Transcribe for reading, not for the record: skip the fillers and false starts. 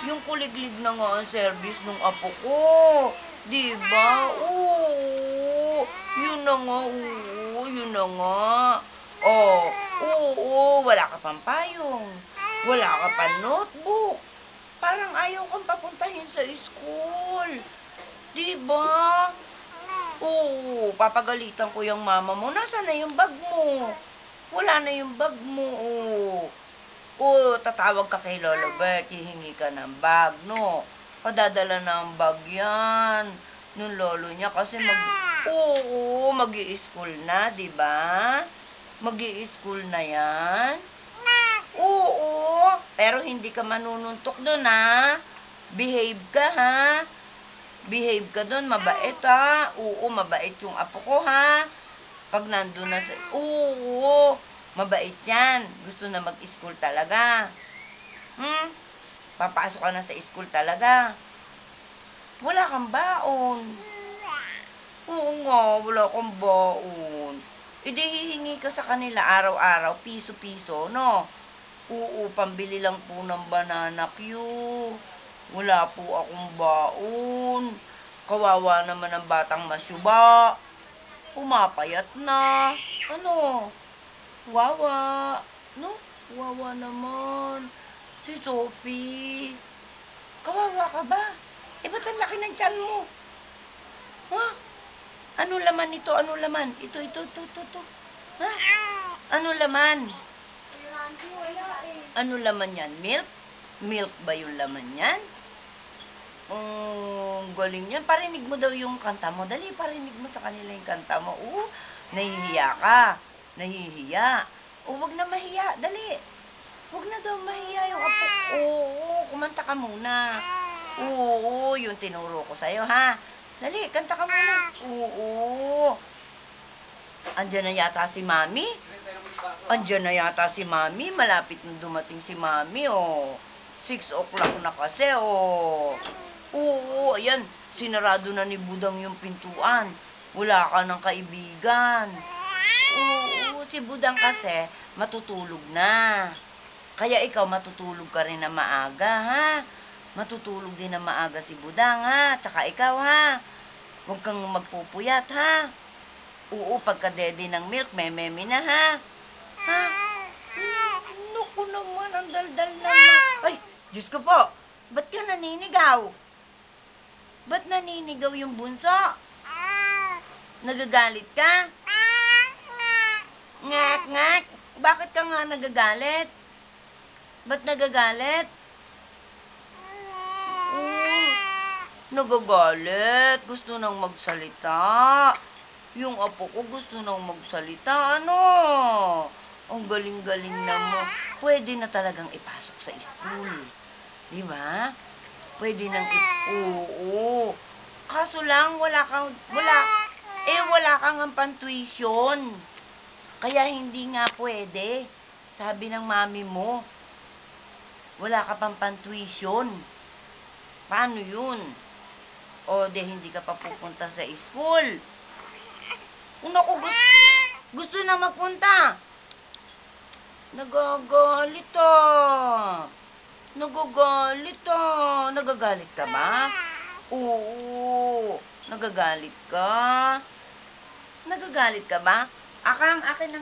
Yung kuliglig na nga ang service ng apo ko. Di ba? Oo. Yun na nga, oo. Yun na nga. Oh, oo. Wala ka pang payong. Wala ka pang notebook. Parang ayaw kang papuntahin sa school. Di ba? Oo, papagalitan ko yung mama mo. Nasaan na yung bag mo? Wala na yung bag mo, oh. Oo, tatawag ka kay Lolo Bert, hihingi ka ng bag, no? Padadala ng bag yan. Nung lolo niya kasi Oo, mag-i-school na, di ba? Mag-i-school na yan. Oo, pero hindi ka manununtok doon, ha? Behave ka, ha? Behave ka doon, mabait, ha? Oo, mabait yung apo ko, ha? Pag nandun na sa... Oo, mabait yan. Gusto na mag-school talaga. Papasok ka na sa school talaga. Wala kang baon. Oo nga, wala kang baon. E di hihingi ka sa kanila araw-araw, piso-piso, no? Oo, pambili lang po ng banana Q. Wala po akong baon. Kawawa naman ang batang masyuba. Pumapayat na. Ano? Wawa. No? Wawa naman. Si Sophie. Kawawa ka ba? Eh, ba't ang laki ng tiyan mo? Ha? Ano laman ito? Ano laman? Ito. Ha? Ano laman? Ano laman yan? Milk? Milk ba yung laman yan? Galing yan. Parinig mo daw yung kanta mo. Dali, parinig mo sa kanila yung kanta mo. Nahihiya ka. Nahihiya. Wag na mahiya. Dali. Wag na daw mahiya yung apo. Kumanta ka muna. Oo, yung tinuro ko sa'yo, ha? Dali, kanta ka muna. Oo. Andiyan na yata si Mami. Andiyan na yata si Mami. Malapit na dumating si Mami, oh. 6 o'clock na kasi, oh. Oo, ayan. Sinarado na ni Budang yung pintuan. Wala ka ng kaibigan. Oo, si Budang kasi matutulog na. Kaya ikaw matutulog ka rin na maaga, ha? Matutulog din na maaga si Budang, ha? Tsaka ikaw, ha? Huwag kang magpupuyat, ha? Oo, pagka-dede ng milk, meme na, ha? Ha? Naku naman, ang daldal naman. Ay, Diyos ko po. Ba't ka naninigaw? Ba't naninigaw yung bunso? Nagagalit ka? Ngak. Bakit ka nga nagagalit? Ba't nagagalit? Nagagalit. Gusto nang magsalita. Yung apo ko gusto nang magsalita. Ano? Ang galing-galing na mo. Pwede na talagang ipasok sa school. Di ba? Pwede nang Oo. Kaso lang, wala kang pantuition. Kaya hindi nga pwede. Sabi ng mami mo, wala ka pang pantuition. Paano yun? O, hindi ka pa pupunta sa school. Naku, gusto na magpunta. Nagagalit ah. Nagagalit ka ba? Oo. Nagagalit ka? Nagagalit ka ba? Akin na